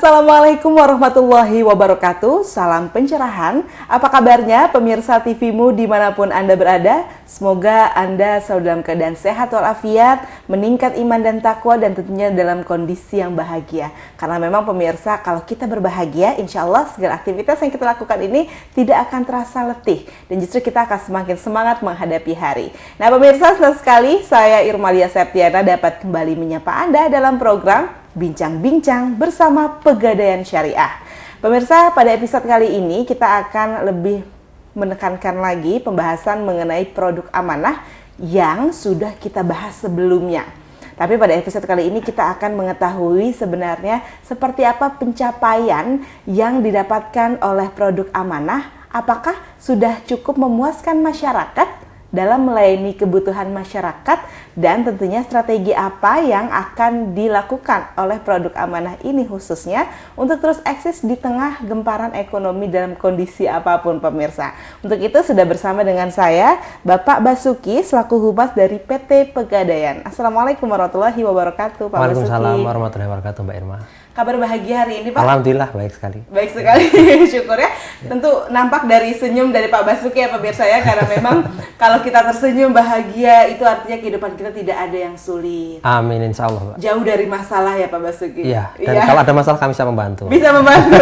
Assalamualaikum warahmatullahi wabarakatuh. Salam pencerahan. Apa kabarnya pemirsa TVmu dimanapun Anda berada? Semoga Anda selalu dalam keadaan sehat walafiat, meningkat iman dan takwa, dan tentunya dalam kondisi yang bahagia. Karena memang pemirsa, kalau kita berbahagia, insya Allah segala aktivitas yang kita lakukan ini tidak akan terasa letih. Dan justru kita akan semakin semangat menghadapi hari. Nah pemirsa, senang sekali saya Irmalia Septiana dapat kembali menyapa Anda dalam program Bincang-Bincang bersama Pegadaian Syariah. Pemirsa, pada episode kali ini kita akan lebih menekankan lagi pembahasan mengenai produk amanah yang sudah kita bahas sebelumnya. Tapi pada episode kali ini kita akan mengetahui sebenarnya seperti apa pencapaian yang didapatkan oleh produk amanah. Apakah sudah cukup memuaskan masyarakat dalam melayani kebutuhan masyarakat, dan tentunya strategi apa yang akan dilakukan oleh produk amanah ini khususnya untuk terus eksis di tengah gemparan ekonomi dalam kondisi apapun pemirsa. Untuk itu sudah bersama dengan saya Bapak Basuki selaku Humas dari PT Pegadaian. Assalamualaikum warahmatullahi wabarakatuh Pak Basuki. Waalaikumsalam warahmatullahi wabarakatuh Mbak Irma. Kabar bahagia hari ini Pak? Alhamdulillah baik sekali. Baik sekali, syukur ya. Tentu nampak dari senyum dari Pak Basuki ya pemirsa ya, karena memang kalau kita tersenyum bahagia itu artinya kehidupan kita tidak ada yang sulit. Amin insya Allah Pak. Jauh dari masalah ya Pak Basuki. Iya, dan kalau ada masalah kami bisa membantu. Bisa membantu.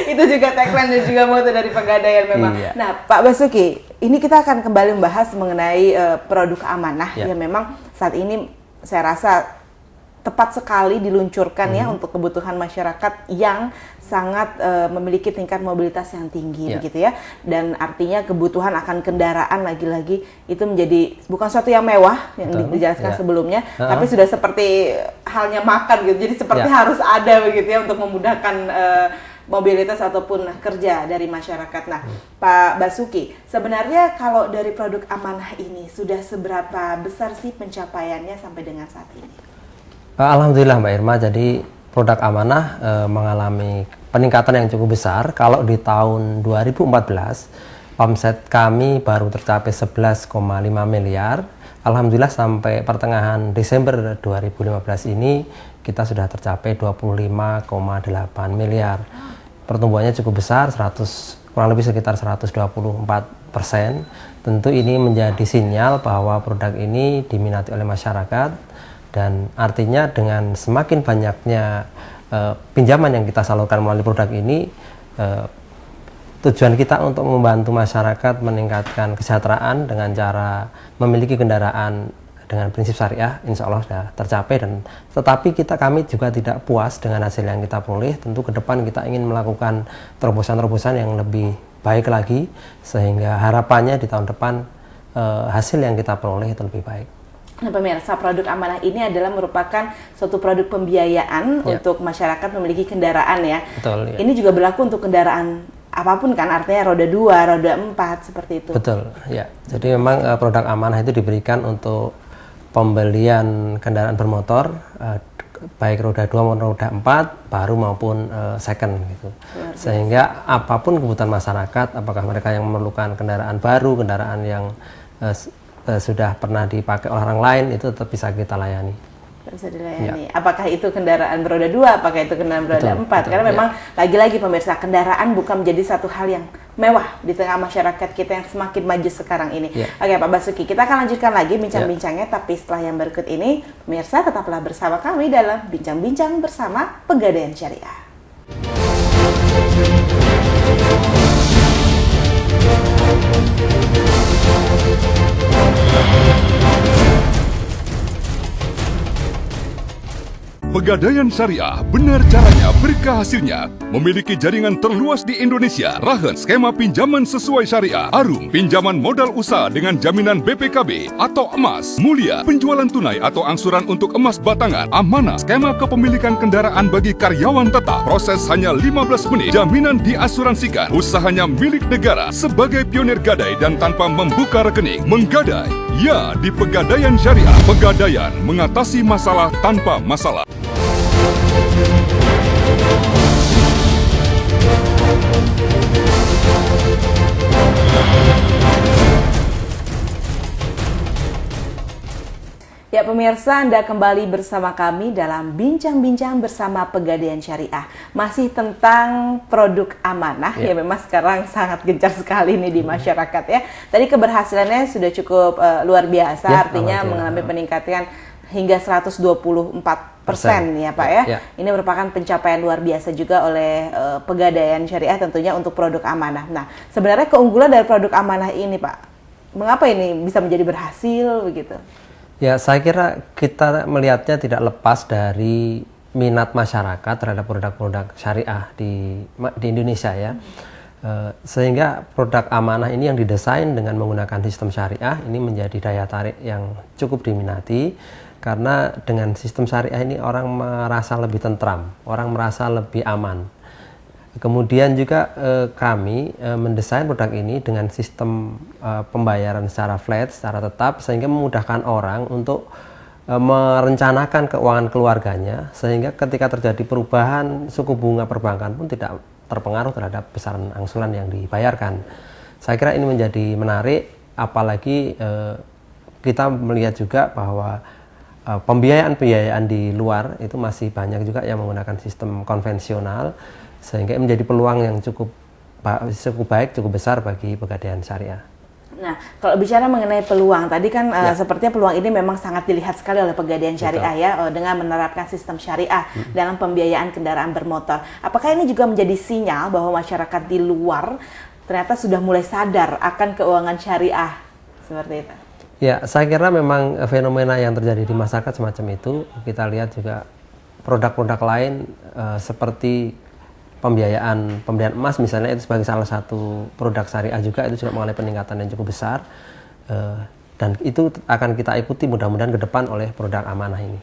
Itu juga tagline dan juga moto dari Pegadaian memang. Iya. Nah Pak Basuki, ini kita akan kembali membahas mengenai produk amanah yang memang saat ini saya rasa tepat sekali diluncurkan ya untuk kebutuhan masyarakat yang sangat memiliki tingkat mobilitas yang tinggi begitu ya, dan artinya kebutuhan akan kendaraan lagi-lagi itu menjadi bukan sesuatu yang mewah yang dijelaskan sebelumnya, tapi sudah seperti halnya makan gitu, jadi seperti harus ada begitu ya untuk memudahkan mobilitas ataupun kerja dari masyarakat. Nah, Pak Basuki, sebenarnya kalau dari produk amanah ini sudah seberapa besar sih pencapaiannya sampai dengan saat ini? Alhamdulillah Mbak Irma, jadi produk amanah mengalami peningkatan yang cukup besar. Kalau di tahun 2014 omset kami baru tercapai 11,5 miliar. Alhamdulillah sampai pertengahan Desember 2015 ini kita sudah tercapai 25,8 miliar. Pertumbuhannya cukup besar, kurang lebih sekitar 124%. Tentu ini menjadi sinyal bahwa produk ini diminati oleh masyarakat. Dan artinya dengan semakin banyaknya pinjaman yang kita salurkan melalui produk ini, tujuan kita untuk membantu masyarakat meningkatkan kesejahteraan dengan cara memiliki kendaraan dengan prinsip syariah, insya Allah sudah tercapai. Dan tetapi kami juga tidak puas dengan hasil yang kita peroleh. Tentu ke depan kita ingin melakukan terobosan-terobosan yang lebih baik lagi, sehingga harapannya di tahun depan hasil yang kita peroleh itu lebih baik. Nah pemirsa, produk amanah ini adalah merupakan suatu produk pembiayaan untuk masyarakat memiliki kendaraan ya. Betul, ya. Ini juga berlaku untuk kendaraan apapun kan, artinya roda 2, roda 4 seperti itu. Betul, ya. Jadi memang produk amanah itu diberikan untuk pembelian kendaraan bermotor, baik roda 2 maupun roda 4, baru maupun second gitu. Sehingga apapun kebutuhan masyarakat, apakah mereka yang memerlukan kendaraan baru, kendaraan yang sudah pernah dipakai oleh orang lain, itu tetap bisa kita layani. Bisa dilayani. Apakah itu kendaraan beroda 2, apakah itu kendaraan beroda 4? Karena memang lagi-lagi pemirsa, kendaraan bukan menjadi satu hal yang mewah di tengah masyarakat kita yang semakin maju sekarang ini. Oke Pak Basuki, kita akan lanjutkan lagi bincang-bincangnya, tapi setelah yang berikut ini, pemirsa tetaplah bersama kami dalam Bincang-Bincang bersama Pegadaian Syariah. Pegadaian Syariah, benar caranya, berkah hasilnya. Memiliki jaringan terluas di Indonesia. Rahen, skema pinjaman sesuai syariah. Arum, pinjaman modal usaha dengan jaminan BPKB atau emas. Mulia, penjualan tunai atau angsuran untuk emas batangan. Amanah, skema kepemilikan kendaraan bagi karyawan tetap. Proses hanya 15 menit. Jaminan diasuransikan. Usahanya milik negara. Sebagai pionir gadai dan tanpa membuka rekening. Menggadai, ya di Pegadaian Syariah. Pegadaian, mengatasi masalah tanpa masalah. Ya pemirsa, Anda kembali bersama kami dalam Bincang-Bincang bersama Pegadaian Syariah. Masih tentang produk amanah, ya memang sekarang sangat gencar sekali nih di masyarakat ya. Tadi keberhasilannya sudah cukup luar biasa, ya, artinya mengalami peningkatan hingga 124% ya Pak ya. Ini merupakan pencapaian luar biasa juga oleh Pegadaian Syariah tentunya untuk produk amanah. Nah, sebenarnya keunggulan dari produk amanah ini Pak, mengapa ini bisa menjadi berhasil begitu? Ya, saya kira kita melihatnya tidak lepas dari minat masyarakat terhadap produk-produk syariah di Indonesia ya. Sehingga produk amanah ini yang didesain dengan menggunakan sistem syariah ini menjadi daya tarik yang cukup diminati, karena dengan sistem syariah ini orang merasa lebih tentram, orang merasa lebih aman. Kemudian juga kami mendesain produk ini dengan sistem pembayaran secara flat, secara tetap, sehingga memudahkan orang untuk merencanakan keuangan keluarganya, sehingga ketika terjadi perubahan suku bunga perbankan pun tidak terpengaruh terhadap besaran angsuran yang dibayarkan. Saya kira ini menjadi menarik, apalagi kita melihat juga bahwa pembiayaan-pembiayaan di luar itu masih banyak juga yang menggunakan sistem konvensional, sehingga menjadi peluang yang cukup baik, cukup besar bagi Pegadaian Syariah. Nah, kalau bicara mengenai peluang, tadi kan sepertinya peluang ini memang sangat dilihat sekali oleh Pegadaian Syariah ya, dengan menerapkan sistem syariah dalam pembiayaan kendaraan bermotor. Apakah ini juga menjadi sinyal bahwa masyarakat di luar ternyata sudah mulai sadar akan keuangan syariah seperti itu? Ya, saya kira memang fenomena yang terjadi di masyarakat semacam itu. Kita lihat juga produk-produk lain seperti pembiayaan emas misalnya, itu sebagai salah satu produk syariah juga, itu juga mengalami peningkatan yang cukup besar, dan itu akan kita ikuti mudah-mudahan ke depan oleh produk amanah ini.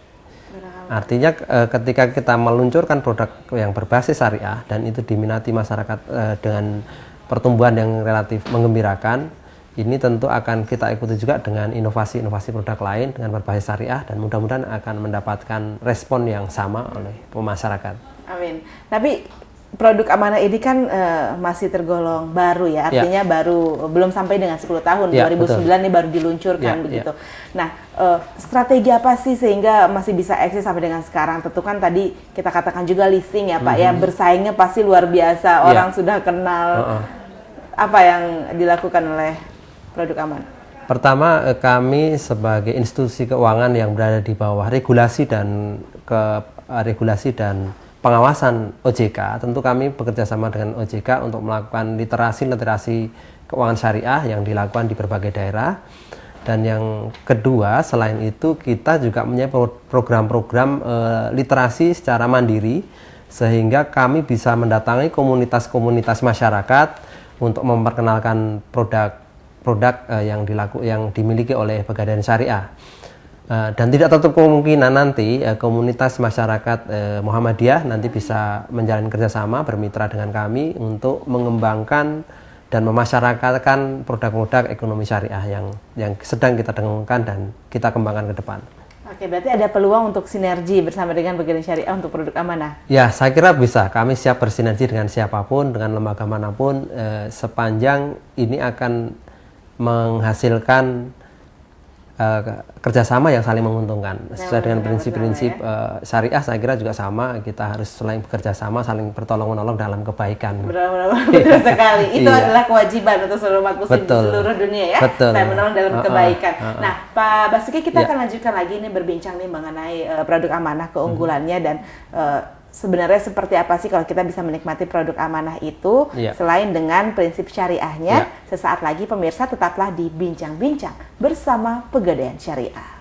Artinya ketika kita meluncurkan produk yang berbasis syariah dan itu diminati masyarakat dengan pertumbuhan yang relatif menggembirakan, ini tentu akan kita ikuti juga dengan inovasi-inovasi produk lain dengan berbasis syariah, dan mudah-mudahan akan mendapatkan respon yang sama oleh masyarakat. Amin. Tapi produk amanah ini kan masih tergolong baru ya, artinya baru belum sampai dengan 10 tahun, 2009 betul. Ini baru diluncurkan begitu. Nah, strategi apa sih sehingga masih bisa eksis sampai dengan sekarang? Tentu kan tadi kita katakan juga listing ya Pak ya, bersaingnya pasti luar biasa, orang sudah kenal. Apa yang dilakukan oleh produk amanah? Pertama, kami sebagai institusi keuangan yang berada di bawah regulasi dan pengawasan OJK, tentu kami bekerja sama dengan OJK untuk melakukan literasi keuangan syariah yang dilakukan di berbagai daerah. Dan yang kedua, selain itu kita juga punya program-program literasi secara mandiri, sehingga kami bisa mendatangi komunitas-komunitas masyarakat untuk memperkenalkan produk yang dimiliki oleh Pegadaian Syariah. Dan tidak tertutup kemungkinan nanti komunitas masyarakat Muhammadiyah nanti bisa menjalin kerjasama bermitra dengan kami untuk mengembangkan dan memasyarakatkan produk-produk ekonomi syariah yang sedang kita dengungkan dan kita kembangkan ke depan. Oke, berarti ada peluang untuk sinergi bersama dengan Pegadaian Syariah untuk produk amanah? Ya, saya kira bisa. Kami siap bersinergi dengan siapapun, dengan lembaga manapun, sepanjang ini akan menghasilkan kerjasama yang saling menguntungkan sesuai dengan prinsip-prinsip syariah. Saya kira juga sama, kita harus selain bekerja sama saling bertolong-menolong dalam kebaikan. Benar sekali, itu adalah kewajiban untuk seluruh umat muslim di seluruh dunia ya, saya menolong dalam kebaikan. Nah Pak Basuki, kita akan lanjutkan lagi ini berbincang nih mengenai produk amanah, keunggulannya dan sebenarnya seperti apa sih kalau kita bisa menikmati produk amanah itu selain dengan prinsip syariahnya. Sesaat lagi pemirsa tetaplah di Bincang-Bincang bersama Pegadaian Syariah.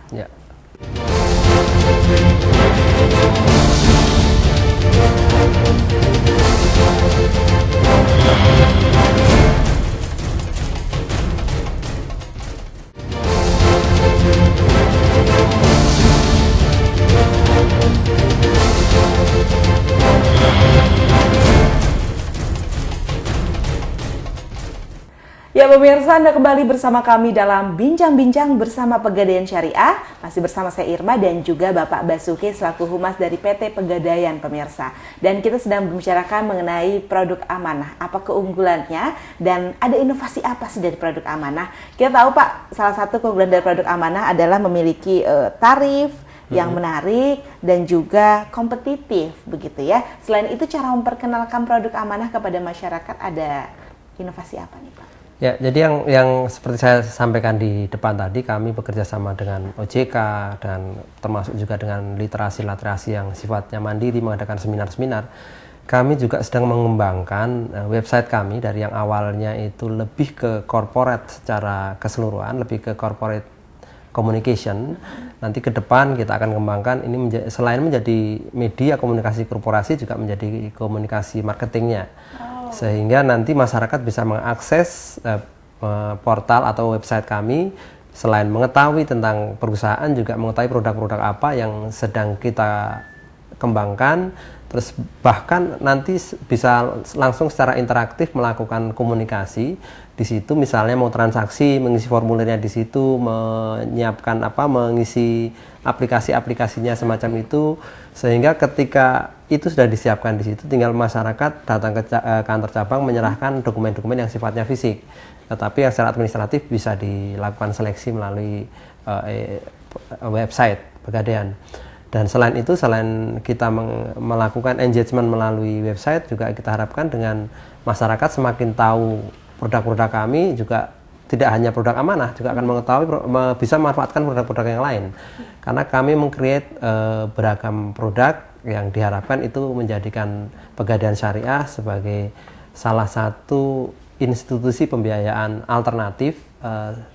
Ya Ya pemirsa, Anda kembali bersama kami dalam Bincang-Bincang bersama Pegadaian Syariah. Masih bersama saya Irma dan juga Bapak Basuki selaku Humas dari PT Pegadaian pemirsa. Dan kita sedang membicarakan mengenai produk amanah, apa keunggulannya dan ada inovasi apa sih dari produk amanah. Kita tahu Pak, salah satu keunggulan dari produk amanah adalah memiliki tarif yang menarik dan juga kompetitif begitu ya. Selain itu cara memperkenalkan produk amanah kepada masyarakat ada inovasi apa nih Pak? Ya, jadi yang seperti saya sampaikan di depan tadi, kami bekerja sama dengan OJK dan termasuk juga dengan literasi-literasi yang sifatnya mandiri mengadakan seminar-seminar. Kami juga sedang mengembangkan website kami dari yang awalnya itu lebih ke corporate secara keseluruhan, lebih ke corporate communication. Nanti ke depan kita akan kembangkan ini selain menjadi media komunikasi korporasi juga menjadi komunikasi marketingnya. Sehingga nanti masyarakat bisa mengakses portal atau website kami, selain mengetahui tentang perusahaan juga mengetahui produk-produk apa yang sedang kita kembangkan, terus bahkan nanti bisa langsung secara interaktif melakukan komunikasi di situ, misalnya mau transaksi mengisi formulirnya di situ, menyiapkan mengisi aplikasi-aplikasinya semacam itu, sehingga ketika itu sudah disiapkan di situ, tinggal masyarakat datang ke kantor cabang menyerahkan dokumen-dokumen yang sifatnya fisik. Tetapi yang secara administratif bisa dilakukan seleksi melalui website Pegadaian. Dan selain itu, selain kita melakukan engagement melalui website, juga kita harapkan dengan masyarakat semakin tahu produk-produk kami, juga tidak hanya produk amanah, juga akan mengetahui bisa memanfaatkan produk-produk yang lain. Karena kami meng-create beragam produk yang diharapkan itu menjadikan Pegadaian Syariah sebagai salah satu institusi pembiayaan alternatif,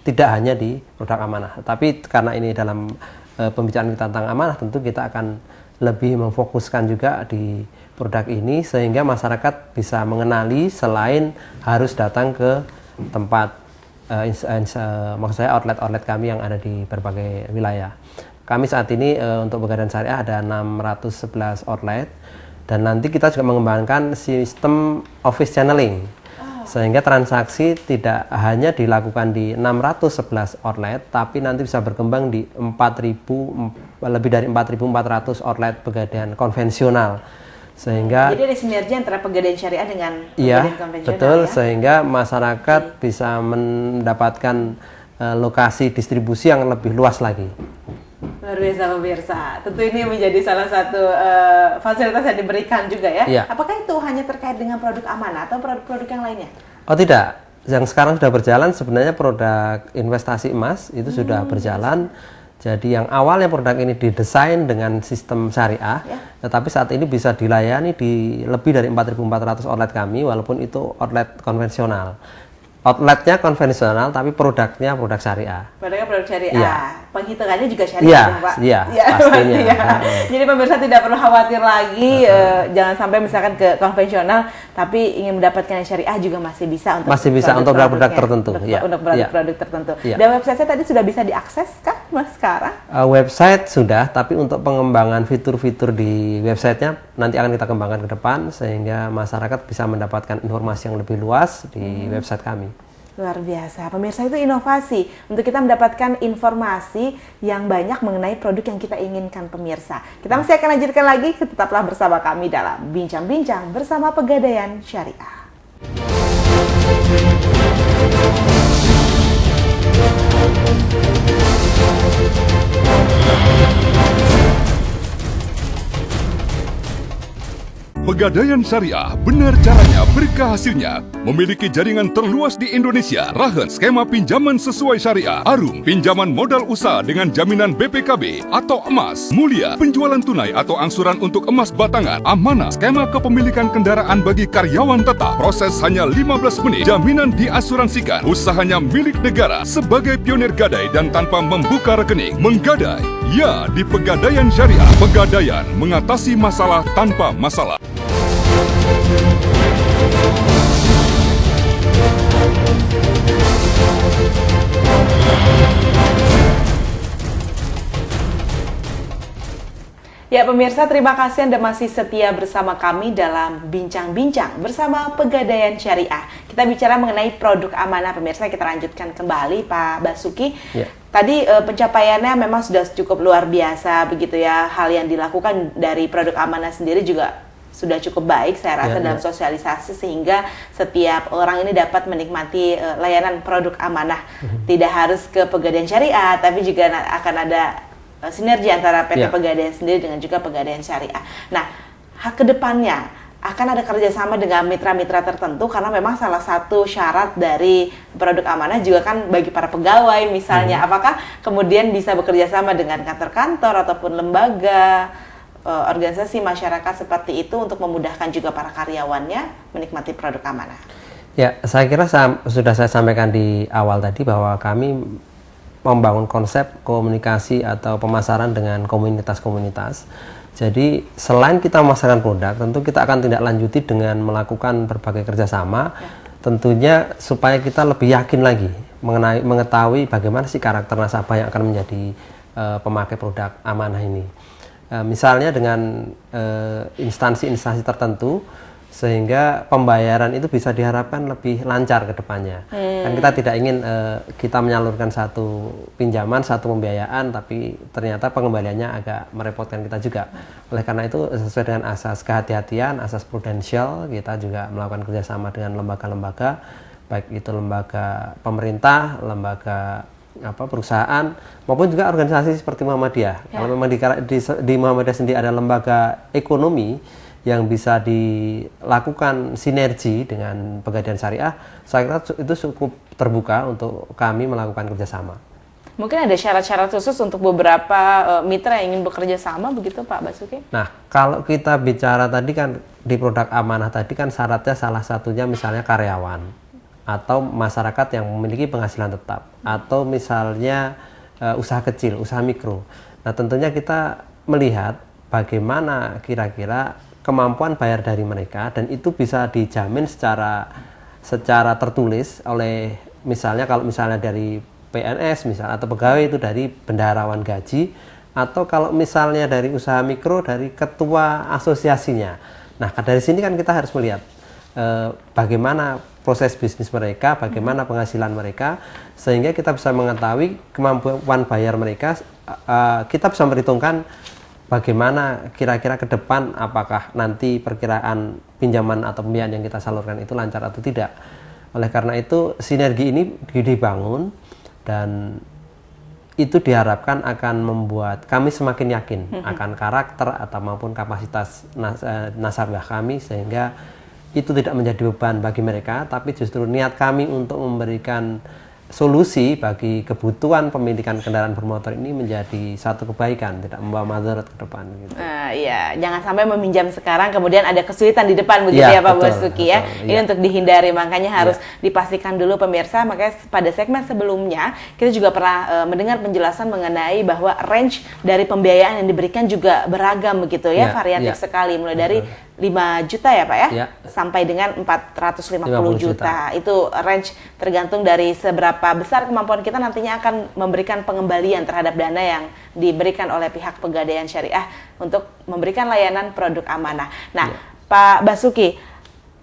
tidak hanya di produk amanah. Tapi karena ini dalam pembicaraan kita tentang amanah, tentu kita akan lebih memfokuskan juga di produk ini sehingga masyarakat bisa mengenali selain harus datang ke tempat maksud saya outlet-outlet kami yang ada di berbagai wilayah. Kami saat ini untuk Pegadaian Syariah ada 611 outlet dan nanti kita juga mengembangkan sistem office channeling. Sehingga transaksi tidak hanya dilakukan di 611 outlet, tapi nanti bisa berkembang di lebih dari 4.400 outlet Pegadaian konvensional. Sehingga jadi ada sinergi antara Pegadaian Syariah dengan Pegadaian konvensional. Betul, ya? Sehingga masyarakat bisa mendapatkan lokasi distribusi yang lebih luas lagi. Luar biasa pemirsa. Tentu ini menjadi salah satu fasilitas yang diberikan juga ya. Iya. Apakah itu hanya terkait dengan produk amanah atau produk-produk yang lainnya? Oh tidak, yang sekarang sudah berjalan sebenarnya produk investasi emas itu sudah berjalan. Jadi yang awalnya produk ini didesain dengan sistem syariah, tetapi saat ini bisa dilayani di lebih dari 4.400 outlet kami, walaupun itu outlet konvensional. Outletnya konvensional, tapi produknya produk syariah. Produknya produk syariah. Iya. Penghitungannya juga syariah, Pak. Iya, pastinya. pastinya. Jadi pemirsa tidak perlu khawatir lagi, jangan sampai misalkan ke konvensional, tapi ingin mendapatkan yang syariah juga masih bisa untuk produk-produk tertentu. Untuk produk-produk tertentu. Iya. Dan website tadi sudah bisa diakses kah, Mas sekarang? Website sudah, tapi untuk pengembangan fitur-fitur di websitenya nanti akan kita kembangkan ke depan sehingga masyarakat bisa mendapatkan informasi yang lebih luas di website kami. Luar biasa, pemirsa, itu inovasi untuk kita mendapatkan informasi yang banyak mengenai produk yang kita inginkan pemirsa. Kita masih akan lanjutkan lagi, tetaplah bersama kami dalam Bincang-Bincang bersama Pegadaian Syariah. Pegadaian Syariah, benar caranya, berkah hasilnya. Memiliki jaringan terluas di Indonesia. Rahen skema pinjaman sesuai syariah. Arum, pinjaman modal usaha dengan jaminan BPKB atau emas. Mulia, penjualan tunai atau angsuran untuk emas batangan. Amanah, skema kepemilikan kendaraan bagi karyawan tetap. Proses hanya 15 menit. Jaminan diasuransikan. Usahanya milik negara. Sebagai pionir gadai dan tanpa membuka rekening. Menggadai, ya, di Pegadaian Syariah. Pegadaian, mengatasi masalah tanpa masalah. Ya pemirsa, terima kasih Anda masih setia bersama kami dalam Bincang-Bincang bersama Pegadaian Syariah. Kita bicara mengenai produk amanah pemirsa, kita lanjutkan kembali Pak Basuki. Ya. Tadi pencapaiannya memang sudah cukup luar biasa begitu ya. Hal yang dilakukan dari produk amanah sendiri juga sudah cukup baik saya rasa dalam sosialisasi sehingga setiap orang ini dapat menikmati layanan produk amanah. Tidak harus ke Pegadaian Syariah, tapi juga akan ada sinergi antara PT Pegadaian sendiri dengan juga Pegadaian Syariah. Nah, ke depannya akan ada kerjasama dengan mitra-mitra tertentu karena memang salah satu syarat dari produk amanah juga kan bagi para pegawai misalnya. Apakah kemudian bisa bekerja sama dengan kantor-kantor ataupun lembaga, organisasi masyarakat seperti itu untuk memudahkan juga para karyawannya menikmati produk amanah? Ya, saya kira sudah saya sampaikan di awal tadi bahwa kami membangun konsep komunikasi atau pemasaran dengan komunitas-komunitas. Jadi selain kita memasarkan produk, tentu kita akan tindak lanjuti dengan melakukan berbagai kerjasama, tentunya supaya kita lebih yakin lagi mengetahui bagaimana sih karakter nasabah yang akan menjadi pemakai produk amanah ini. Misalnya dengan instansi-instansi tertentu, sehingga pembayaran itu bisa diharapkan lebih lancar ke depannya. Kan kita tidak ingin kita menyalurkan satu pinjaman, satu pembiayaan, tapi ternyata pengembaliannya agak merepotkan kita juga. Oleh karena itu sesuai dengan asas kehati-hatian, asas prudensial, kita juga melakukan kerjasama dengan lembaga-lembaga, baik itu lembaga pemerintah, lembaga perusahaan, maupun juga organisasi seperti Muhammadiyah. Kalau memang di Muhammadiyah sendiri ada lembaga ekonomi yang bisa dilakukan sinergi dengan Pegadaian Syariah, saya kira itu cukup terbuka untuk kami melakukan kerjasama. Mungkin ada syarat-syarat khusus untuk beberapa mitra yang ingin bekerja sama begitu Pak Basuki? Nah, kalau kita bicara tadi kan di produk amanah tadi kan syaratnya salah satunya misalnya karyawan atau masyarakat yang memiliki penghasilan tetap atau misalnya usaha kecil, usaha mikro. Nah, tentunya kita melihat bagaimana kira-kira kemampuan bayar dari mereka dan itu bisa dijamin secara tertulis oleh misalnya kalau misalnya dari PNS misalnya atau pegawai itu dari bendaharawan gaji atau kalau misalnya dari usaha mikro dari ketua asosiasinya. Nah, dari sini kan kita harus melihat bagaimana proses bisnis mereka, bagaimana penghasilan mereka sehingga kita bisa mengetahui kemampuan bayar mereka, kita bisa memperhitungkan bagaimana kira-kira ke depan apakah nanti perkiraan pinjaman atau pembiayaan yang kita salurkan itu lancar atau tidak. Oleh karena itu sinergi ini dibangun dan itu diharapkan akan membuat kami semakin yakin akan karakter atau maupun kapasitas nasabah kami sehingga itu tidak menjadi beban bagi mereka tapi justru niat kami untuk memberikan solusi bagi kebutuhan pemilikan kendaraan bermotor ini menjadi satu kebaikan, tidak membawa madarat ke depan. Gitu. Iya, jangan sampai meminjam sekarang kemudian ada kesulitan di depan begitu ya Pak Basuki ya. Ini untuk dihindari, makanya harus dipastikan dulu pemirsa. Makanya pada segmen sebelumnya kita juga pernah mendengar penjelasan mengenai bahwa range dari pembiayaan yang diberikan juga beragam begitu ya, variatif sekali mulai dari 5 juta ya Pak ya, sampai dengan 450 juta. Itu range tergantung dari seberapa besar kemampuan kita nantinya akan memberikan pengembalian terhadap dana yang diberikan oleh pihak Pegadaian Syariah untuk memberikan layanan produk amanah. Nah, Pak Basuki,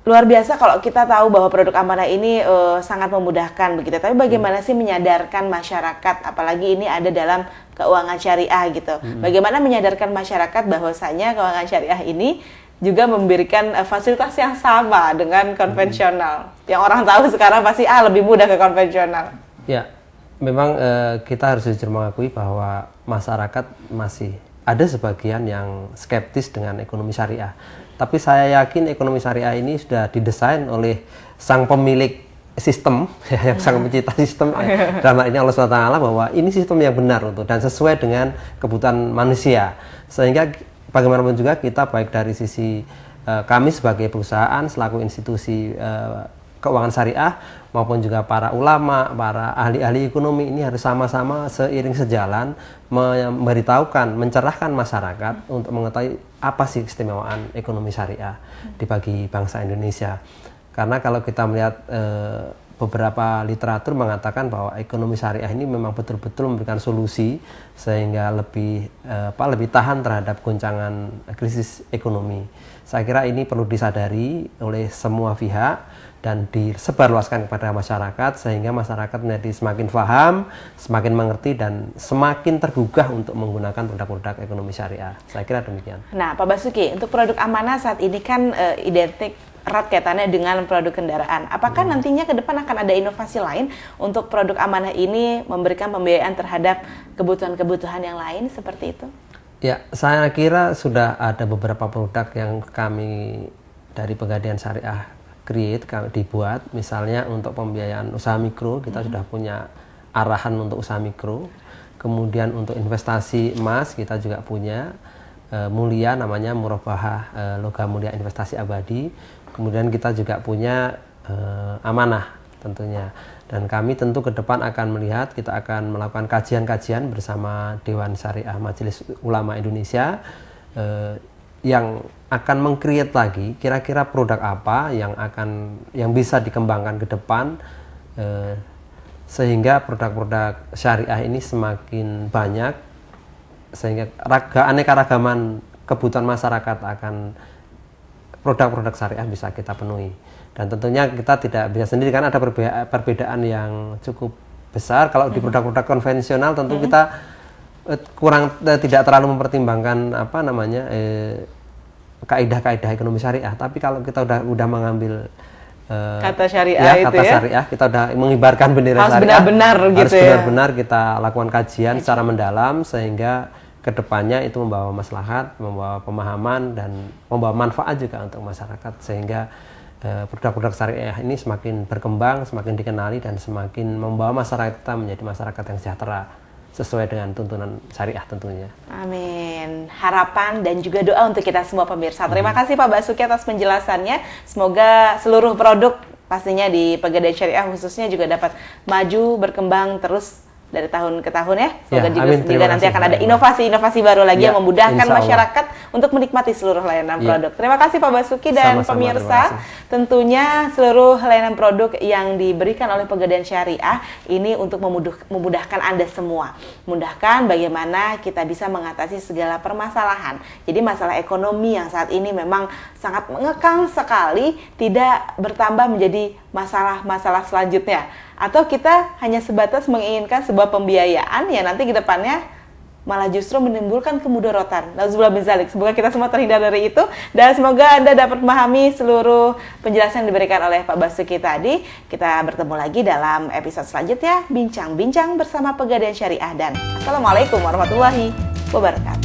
luar biasa kalau kita tahu bahwa produk amanah ini sangat memudahkan begitu. Tapi bagaimana sih menyadarkan masyarakat, apalagi ini ada dalam keuangan syariah gitu. Bagaimana menyadarkan masyarakat bahwasanya keuangan syariah ini juga memberikan fasilitas yang sama dengan konvensional. Yang orang tahu sekarang pasti lebih mudah ke konvensional. Ya, memang kita harus jujur mengakui bahwa masyarakat masih ada sebagian yang skeptis dengan ekonomi syariah. Tapi saya yakin ekonomi syariah ini sudah didesain oleh sang pemilik sistem, yang sang pencipta sistem, dalam hal ini Allah SWT, bahwa ini sistem yang benar untuk dan sesuai dengan kebutuhan manusia. Sehingga bagaimanapun juga kita baik dari sisi kami sebagai perusahaan selaku institusi keuangan syariah maupun juga para ulama, para ahli-ahli ekonomi ini harus sama-sama seiring sejalan memberitahukan, mencerahkan masyarakat untuk mengetahui apa sih keistimewaan ekonomi syariah bagi bangsa Indonesia. Karena kalau kita melihat beberapa literatur mengatakan bahwa ekonomi syariah ini memang betul-betul memberikan solusi sehingga lebih tahan terhadap goncangan krisis ekonomi. Saya kira ini perlu disadari oleh semua pihak dan disebarluaskan kepada masyarakat sehingga masyarakat menjadi semakin paham, semakin mengerti dan semakin tergugah untuk menggunakan produk-produk ekonomi syariah. Saya kira demikian. Nah, Pak Basuki, untuk produk amanah saat ini kan identik erat kaitannya dengan produk kendaraan. Apakah nantinya ke depan akan ada inovasi lain untuk produk amanah ini memberikan pembiayaan terhadap kebutuhan-kebutuhan yang lain seperti itu? Ya, saya kira sudah ada beberapa produk yang kami dari Pegadaian Syariah create, dibuat. Misalnya untuk pembiayaan usaha mikro, kita sudah punya arahan untuk usaha mikro. Kemudian untuk investasi emas, kita juga punya mulia, namanya Murabahah Logam Mulia Investasi Abadi. Kemudian kita juga punya amanah tentunya. Dan kami tentu ke depan akan melihat, kita akan melakukan kajian-kajian bersama Dewan Syariah Majelis Ulama Indonesia yang akan meng-create lagi kira-kira produk apa yang bisa dikembangkan ke depan sehingga produk-produk syariah ini semakin banyak sehingga aneka ragaman kebutuhan masyarakat akan produk-produk syariah bisa kita penuhi. Dan tentunya kita tidak bisa sendiri kan ada perbedaan yang cukup besar. Kalau di produk-produk konvensional tentu kita tidak terlalu mempertimbangkan kaidah-kaidah ekonomi syariah. Tapi kalau kita udah mengambil kata syariah syariah, kita udah mengibarkan bendera harus syariah. Harus benar-benar kita lakukan kajian secara mendalam sehingga kedepannya itu membawa maslahat, membawa pemahaman dan membawa manfaat juga untuk masyarakat sehingga produk-produk syariah ini semakin berkembang, semakin dikenali dan semakin membawa masyarakat kita menjadi masyarakat yang sejahtera sesuai dengan tuntunan syariah tentunya. Amin. Harapan dan juga doa untuk kita semua pemirsa. Terima kasih Pak Basuki atas penjelasannya. Semoga seluruh produk pastinya di Pegadaian Syariah khususnya juga dapat maju berkembang terus dari tahun ke tahun ya. Semoga juga nanti akan ada inovasi-inovasi baru lagi yang memudahkan masyarakat untuk menikmati seluruh layanan produk. Terima kasih Pak Basuki dan pemirsa. Tentunya seluruh layanan produk yang diberikan oleh Pegadaian Syariah ini untuk memudahkan Anda semua. Memudahkan bagaimana kita bisa mengatasi segala permasalahan. Jadi masalah ekonomi yang saat ini memang sangat mengekang sekali tidak bertambah menjadi masalah-masalah selanjutnya. Atau kita hanya sebatas menginginkan sebuah pembiayaan yang nanti ke depannya malah justru menimbulkan kemudorotan. Nauzubillah min dzalik. Semoga kita semua terhindar dari itu dan semoga Anda dapat memahami seluruh penjelasan yang diberikan oleh Pak Basuki tadi. Kita bertemu lagi dalam episode selanjutnya, bincang-bincang bersama Pegadaian Syariah dan Assalamualaikum warahmatullahi wabarakatuh.